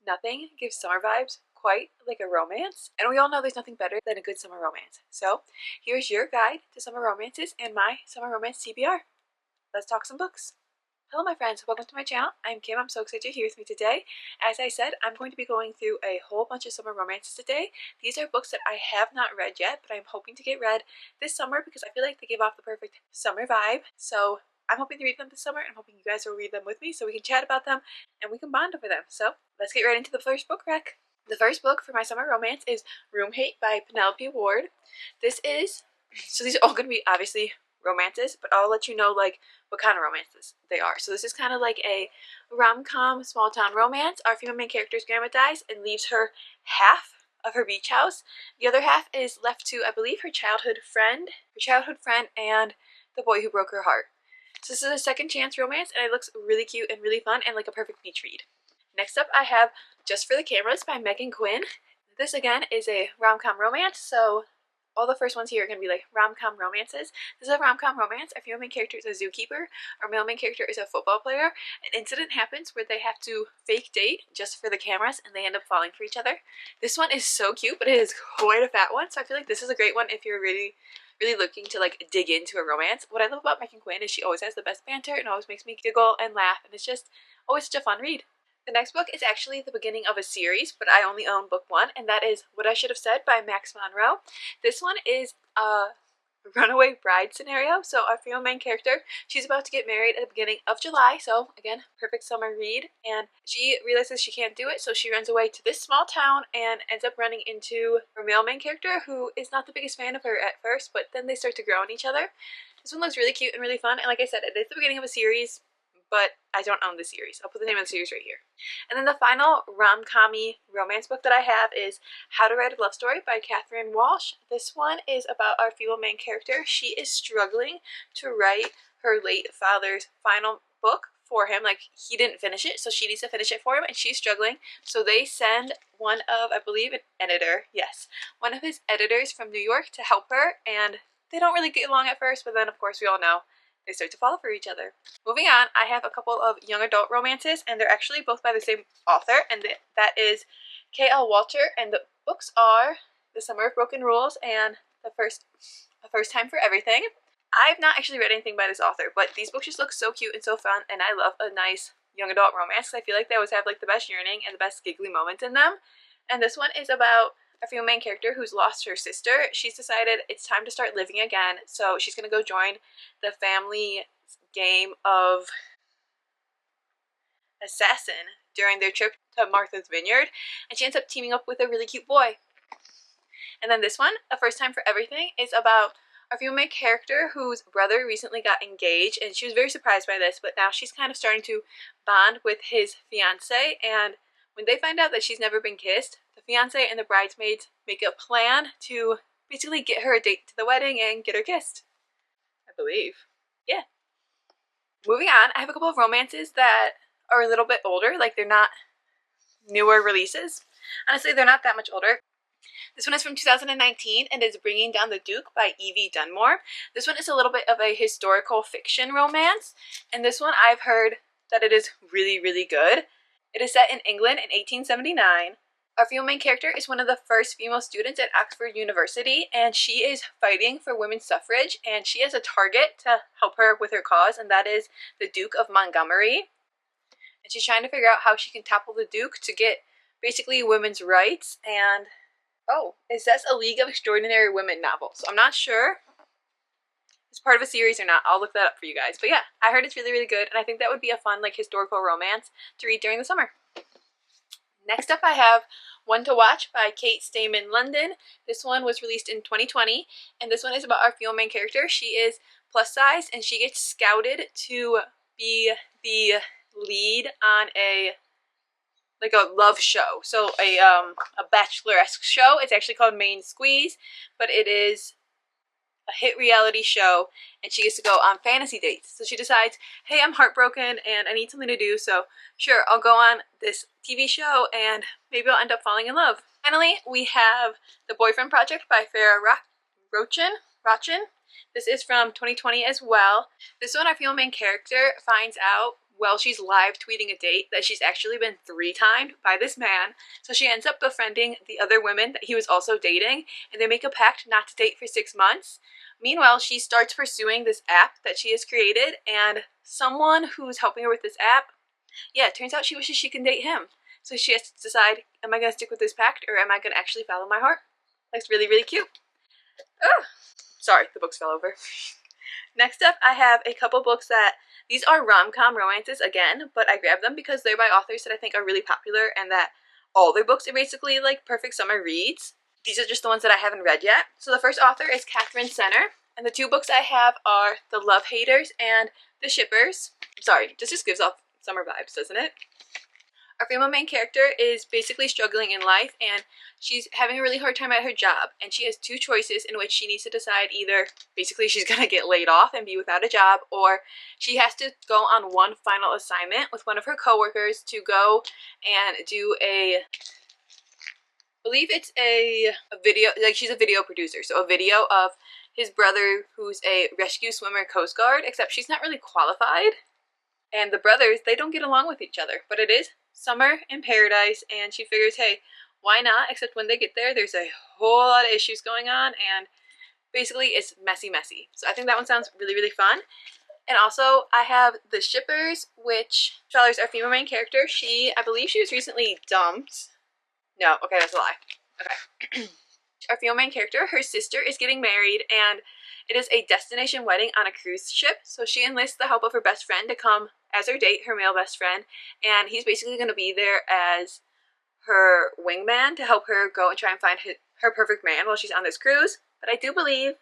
nothing gives summer vibes quite like a romance, and we all know there's nothing better than a good summer romance. So here's your guide to summer romances and my summer romance TBR. Let's talk some books. Hello my friends, welcome to my channel. I'm Kim. I'm so excited you're here with me today. As I said, I'm going to be going through a whole bunch of summer romances today. These are books that I have not read yet, but I'm hoping to get read this summer because I feel like they give off the perfect summer vibe. So I'm hoping to read them this summer, and I'm hoping you guys will read them with me so we can chat about them and we can bond over them. So let's get right into the first book rack. The first book for my summer romance is Room Hate by Penelope Ward. These are all going to be obviously romances, but I'll let you know like what kind of romances they are. So this is kind of like a rom-com small town romance. Our female main character's grandma dies and leaves her half of her beach house. The other half is left to, I believe, her childhood friend and the boy who broke her heart. So this is a second chance romance, and it looks really cute and really fun and like a perfect beach read. Next up I have Just for the Cameras by Megan Quinn. This again is a rom-com romance, so all the first ones here are going to be like rom-com romances. This is a rom-com romance. Our female main character is a zookeeper. Our male main character is a football player. An incident happens where they have to fake date just for the cameras, and they end up falling for each other. This one is so cute, but it is quite a fat one, so I feel like this is a great one if you're really looking to like dig into a romance. What I love about Megan Quinn is she always has the best banter and always makes me giggle and laugh, and it's just always such a fun read. The next book is actually the beginning of a series, but I only own book one, and that is What I Should Have Said by Max Monroe. This one is a runaway bride scenario. So our female main character, she's about to get married at the beginning of July, so again, perfect summer read, and she realizes she can't do it, so she runs away to this small town and ends up running into her male main character, who is not the biggest fan of her at first, but then they start to grow on each other. This one looks really cute and really fun, and like I said, it is the beginning of a series, but I don't own the series. I'll put the name of the series right here. And then the final rom-com-y romance book that I have is How to Write a Love Story by Catherine Walsh. This one is about our female main character. She is struggling to write her late father's final book for him. Like, he didn't finish it, so she needs to finish it for him, and she's struggling. So they send one of, I believe, an editor, yes, one of his editors from New York to help her, and they don't really get along at first, but then, of course, we all know they start to fall for each other. Moving on, I have a couple of young adult romances, and they're actually both by the same author, and that is K.L. Walter, and the books are The Summer of Broken Rules and A First Time for Everything. I've not actually read anything by this author, but these books just look so cute and so fun, and I love a nice young adult romance. I feel like they always have like the best yearning and the best giggly moments in them. And this one is about a female main character who's lost her sister. She's decided it's time to start living again, so she's going to go join the family game of assassin during their trip to Martha's Vineyard, and she ends up teaming up with a really cute boy. And then this one, A First Time for Everything, is about our female main character whose brother recently got engaged, and she was very surprised by this, but now she's kind of starting to bond with his fiance, and when they find out that she's never been kissed, the fiance and the bridesmaids make a plan to basically get her a date to the wedding and get her kissed, I believe. Yeah. Moving on, I have a couple of romances that are a little bit older, like they're not newer releases. Honestly, they're not that much older. This one is from 2019 and is Bringing Down the Duke by Evie Dunmore. This one is a little bit of a historical fiction romance, and this one I've heard that it is really, really good. It is set in England in 1879. Our female main character is one of the first female students at Oxford University, and she is fighting for women's suffrage, and she has a target to help her with her cause, and that is the Duke of Montgomery. And she's trying to figure out how she can topple the Duke to get basically women's rights. And oh, it says a League of Extraordinary Women novel, so I'm not sure it's part of a series or not. I'll look that up for you guys. But yeah, I heard it's really, really good, and I think that would be a fun like historical romance to read during the summer. Next up I have One to Watch by Kate Stayman London. This one was released in 2020, and this one is about our female main character. She is plus size, and she gets scouted to be the lead on a love show. So a bachelor-esque show. It's actually called Main Squeeze, but it is a hit reality show, and she gets to go on fantasy dates. So she decides, hey, I'm heartbroken and I need something to do, so sure, I'll go on this TV show and maybe I'll end up falling in love. Finally, we have The Boyfriend Project by Farah Rochin. This is from 2020 as well. This one, our female main character finds out while she's live tweeting a date that she's actually been 3-timed by this man. So she ends up befriending the other women that he was also dating, and they make a pact not to date for 6 months. Meanwhile, she starts pursuing this app that she has created, and someone who's helping her with this app, yeah, it turns out she wishes she can date him. So she has to decide, am I going to stick with this pact, or am I going to actually follow my heart? Looks really, really cute. Oh, sorry, the books fell over. Next up, I have a couple books that, these are rom-com romances again, but I grabbed them because they're by authors that I think are really popular and that all their books are basically like perfect summer reads. These are just the ones that I haven't read yet. So the first author is Catherine Senner, and the 2 books I have are The Love Haters and The Shippers. Sorry, this just gives off summer vibes, doesn't it? Our female main character is basically struggling in life, and she's having a really hard time at her job, and she has 2 choices in which she needs to decide. Either basically she's going to get laid off and be without a job, or she has to go on one final assignment with one of her coworkers to go and do I believe it's a video, like she's a video producer, so a video of his brother who's a rescue swimmer Coast Guard, except she's not really qualified. And the brothers, they don't get along with each other, but it is summer in paradise, and she figures, hey, why not? Except when they get there, there's a whole lot of issues going on, and basically it's messy. So I think that one sounds really, really fun. And also, I have The Shippers, which follows our female main character. I believe she was recently dumped. No, okay, that's a lie. Okay. Our female main character, her sister is getting married, and it is a destination wedding on a cruise ship, so she enlists the help of her best friend to come as her date, her male best friend, and he's basically going to be there as her wingman to help her go and try and find her perfect man while she's on this cruise. But I do believe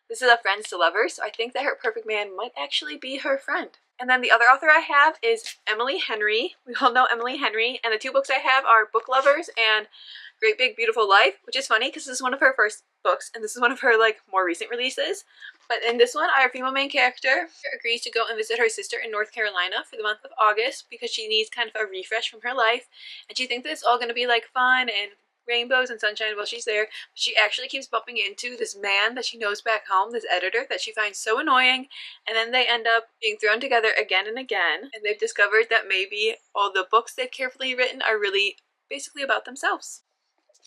this is a friends to lovers, so I think that her perfect man might actually be her friend. And then the other author I have is Emily Henry. We all know Emily Henry, and the 2 books I have are Book Lovers and Great Big Beautiful Life, which is funny because this is one of her first books, and this is one of her like more recent releases. But in this one, our female main character agrees to go and visit her sister in North Carolina for the month of August because she needs kind of a refresh from her life, and she thinks that it's all going to be like fun and rainbows and sunshine while she's there. But she actually keeps bumping into this man that she knows back home, this editor that she finds so annoying, and then they end up being thrown together again and again, and they've discovered that maybe all the books they've carefully written are really basically about themselves.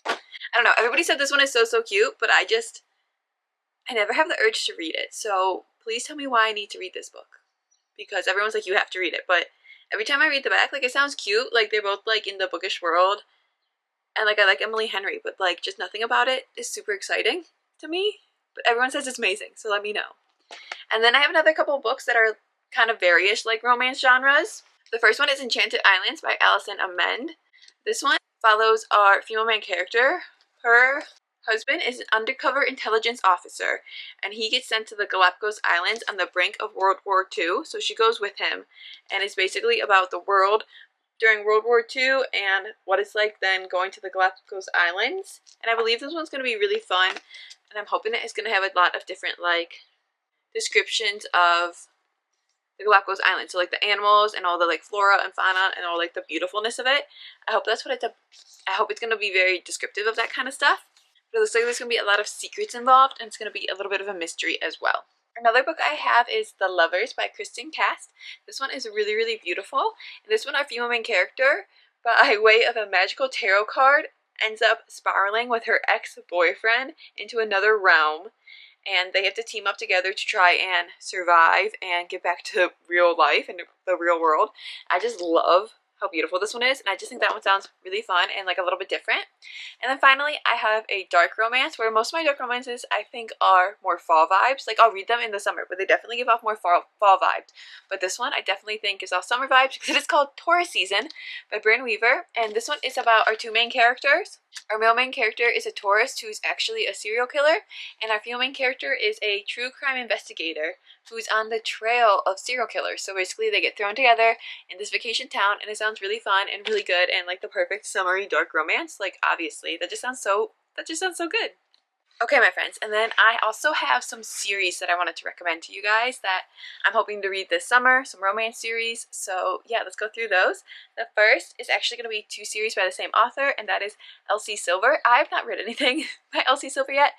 I don't know, everybody said this one is so cute, but I never have the urge to read it, so please tell me why I need to read this book. Because everyone's like, you have to read it, but every time I read the back, like, it sounds cute, like, they're both, like, in the bookish world, and, like, I like Emily Henry, but, like, just nothing about it is super exciting to me, but everyone says it's amazing, so let me know. And then I have another couple of books that are kind of various, like, romance genres. The first one is Enchanted Islands by Allison Amend. This one follows our female main character. Her husband is an undercover intelligence officer, and he gets sent to the Galapagos Islands on the brink of World War II, so she goes with him, and it's basically about the world during World War II and what it's like then going to the Galapagos Islands. And I believe this one's going to be really fun, and I'm hoping that it's going to have a lot of different, like, descriptions of the Galapagos Islands, so like the animals and all the like flora and fauna and all like the beautifulness of it. I hope that's what it's I hope it's going to be very descriptive of that kind of stuff. But it looks like there's going to be a lot of secrets involved, and it's going to be a little bit of a mystery as well. Another book I have is The Lovers by Kristen Cast. This one is really, really beautiful. And this one, our female main character, by way of a magical tarot card, ends up spiraling with her ex-boyfriend into another realm. And they have to team up together to try and survive and get back to real life and the real world. I just love how beautiful this one is, and I just think that one sounds really fun and like a little bit different. And then finally, I have a dark romance, where most of my dark romances I think are more fall vibes. Like, I'll read them in the summer, but they definitely give off more fall vibes. But this one I definitely think is off summer vibes because it is called Taurus Season by Brynne Weaver, and this one is about our 2 main characters. Our male main character is a tourist who's actually a serial killer, and our female main character is a true crime investigator who's on the trail of serial killers. So basically they get thrown together in this vacation town, and it sounds really fun and really good and like the perfect summery dark romance. Like, obviously, that just sounds so good. Okay, my friends, and then I also have some series that I wanted to recommend to you guys that I'm hoping to read this summer, some romance series. So yeah, let's go through those. The first is actually going to be 2 series by the same author, and that is Elsie Silver. I have not read anything by Elsie Silver yet,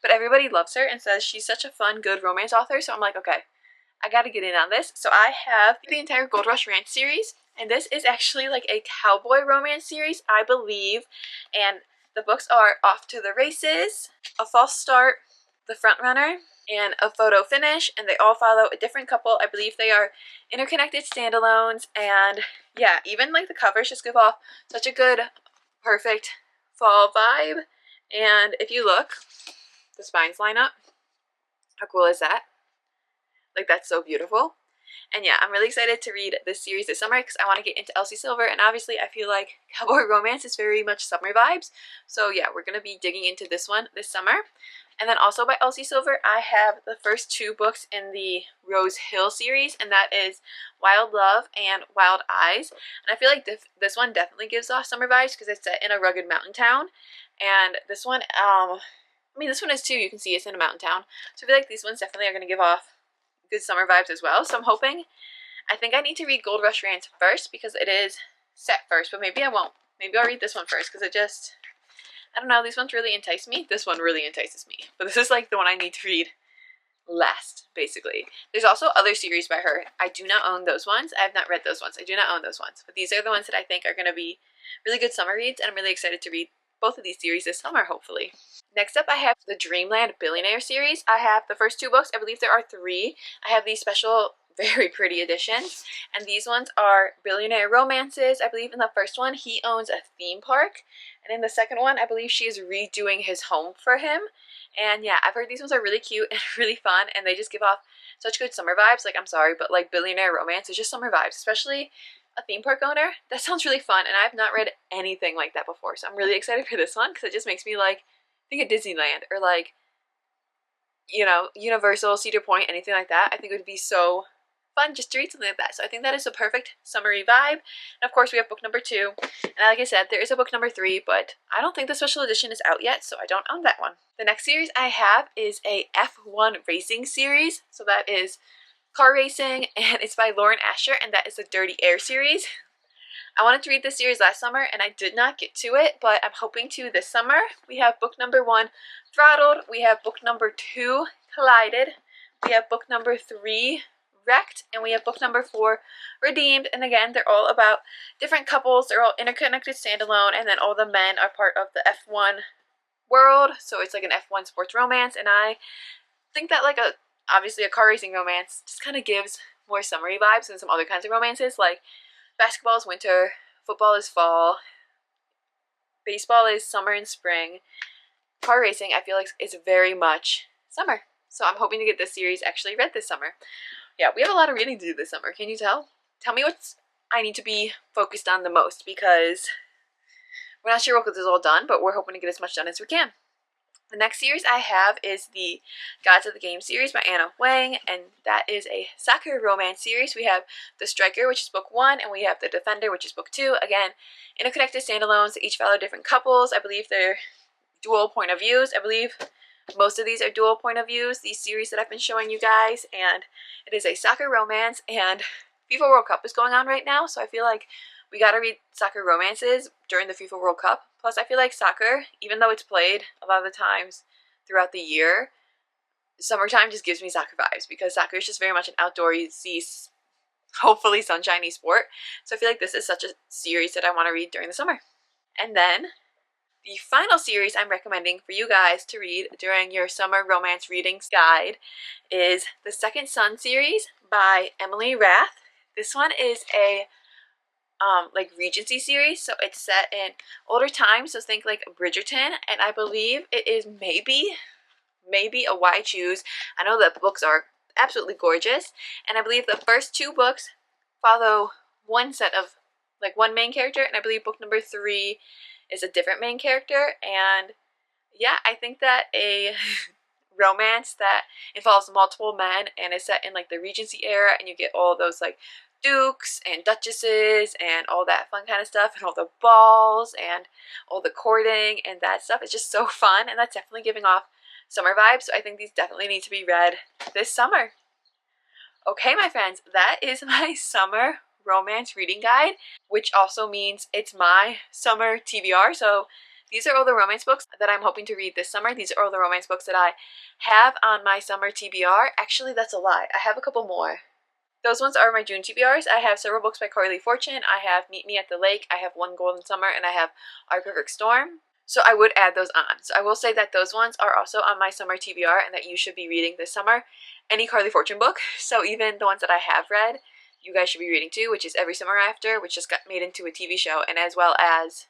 but everybody loves her and says she's such a fun, good romance author, so I'm like, okay, I gotta get in on this. So I have the entire Gold Rush Ranch series, and this is actually like a cowboy romance series, I believe. And the books are Off to the Races, A False Start, The Front Runner, and A Photo Finish, and they all follow a different couple. I believe they are interconnected standalones, and yeah, even like the covers just give off such a good, perfect fall vibe. And if you look, the spines line up. How cool is that? Like, that's so beautiful. And yeah, I'm really excited to read this series this summer because I want to get into Elsie Silver, and obviously I feel like cowboy romance is very much summer vibes. So yeah, we're going to be digging into this one this summer. And then also by Elsie Silver, I have the first 2 books in the Rose Hill series, and that is Wild Love and Wild Eyes. And I feel like this one definitely gives off summer vibes because it's set in a rugged mountain town. And this one, I mean, this one is too, you can see it's in a mountain town. So I feel like these ones definitely are going to give off good summer vibes as well. So I'm hoping, I think I need to read Gold Rush Ranch first because it is set first, but maybe I won't. Maybe I'll read this one first because it just, I don't know, these ones really entice me. This one really entices me. But this is like the one I need to read last, basically. There's also other series by her. I do not own those ones. I have not read those ones. I do not own those ones. But these are the ones that I think are going to be really good summer reads, and I'm really excited to read both of these series this summer, hopefully. Next up, I have the Dreamland Billionaires series. I have the first 2 books. I believe there are 3. I have these special, very pretty editions, and these ones are billionaire romances. I believe in the first one, he owns a theme park, and in the second one, I believe she is redoing his home for him. And yeah, I've heard these ones are really cute and really fun, and they just give off such good summer vibes. Like, I'm sorry, but like billionaire romance is just summer vibes, especially a theme park owner. That sounds really fun, and I've not read anything like that before, so I'm really excited for this one because it just makes me like think of Disneyland or like, you know, Universal, Cedar Point, anything like that. I think it would be so fun just to read something like that. So I think that is the perfect summery vibe. And of course we have book number 2. And like I said, there is a book number 3, but I don't think the special edition is out yet, so I don't own that one. The next series I have is a F1 racing series. So that is car racing, and it's by Lauren Asher, and that is the Dirty Air series. I wanted to read this series last summer, and I did not get to it, but I'm hoping to this summer. We have book number 1, Throttled. We have book number 2, Collided. We have book number 3, Wrecked. And we have book number 4, Redeemed. And again, they're all about different couples. They're all interconnected standalone, and then all the men are part of the F1 world. So it's like an F1 sports romance, and I think that like obviously a car racing romance just kind of gives more summery vibes than some other kinds of romances. Like, basketball is winter, football is fall, baseball is summer and spring. Car racing, I feel like, is very much summer. So I'm hoping to get this series actually read this summer. Yeah, we have a lot of reading to do this summer. Can you tell? Tell me what I need to be focused on the most, because we're not sure what this is all done, but we're hoping to get as much done as we can. The next series I have is the Gods of the Game series by Anna Wang, and that is a soccer romance series. We have The Striker, which is book 1, and we have The Defender, which is book 2. Again, interconnected standalones that each follow different couples. I believe they're dual point of views. I believe most of these are dual point of views, these series that I've been showing you guys, and it is a soccer romance, and FIFA World Cup is going on right now, so I feel like we gotta read soccer romances during the FIFA World Cup. Plus, I feel like soccer, even though it's played a lot of the times throughout the year, summertime just gives me soccer vibes, because soccer is just very much an outdoorsy, hopefully sunshiny sport. So I feel like this is such a series that I want to read during the summer. And then the final series I'm recommending for you guys to read during your summer romance readings guide is the Second Son series by Emily Rath. This one is a like Regency series, so it's set in older times, so think like Bridgerton, and I believe it is maybe a Why Choose. I know the books are absolutely gorgeous, and I believe the first 2 books follow one set of like one main character, and I believe book number 3 is a different main character. And yeah, I think that a romance that involves multiple men and is set in like the Regency era, and you get all those like dukes and duchesses and all that fun kind of stuff, and all the balls and all the courting and that stuff. It's just so fun, and that's definitely giving off summer vibes. So I think these definitely need to be read this summer. Okay, my friends, that is my summer romance reading guide, which also means it's my summer TBR. So these are all the romance books that I'm hoping to read this summer. These are all the romance books that I have on my summer TBR. Actually, that's a lie. I have a couple more. Those ones are my June TBRs. I have several books by Carley Fortune. I have Meet Me at the Lake. I have One Golden Summer, and I have Our Perfect Storm. So I would add those on. So I will say that those ones are also on my summer TBR and that you should be reading this summer. Any Carley Fortune book. So even the ones that I have read, you guys should be reading too, which is Every Summer After, which just got made into a TV show, and as well as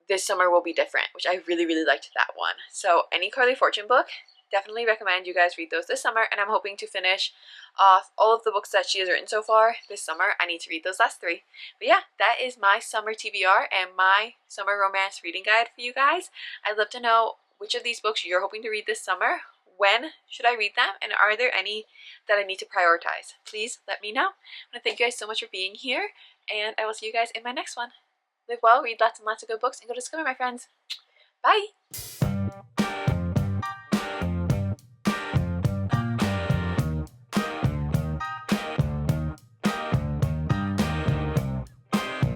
This Summer Will Be Different, which I really, really liked that one. So any Carley Fortune book, definitely recommend you guys read those this summer, and I'm hoping to finish off all of the books that she has written so far this summer. I need to read those last 3. But yeah, that is my summer TBR and my summer romance reading guide for you guys. I'd love to know which of these books you're hoping to read this summer. When should I read them? And are there any that I need to prioritize? Please let me know. I want to thank you guys so much for being here, and I will see you guys in my next one. Live well, read lots and lots of good books, and go discover, my friends. Bye!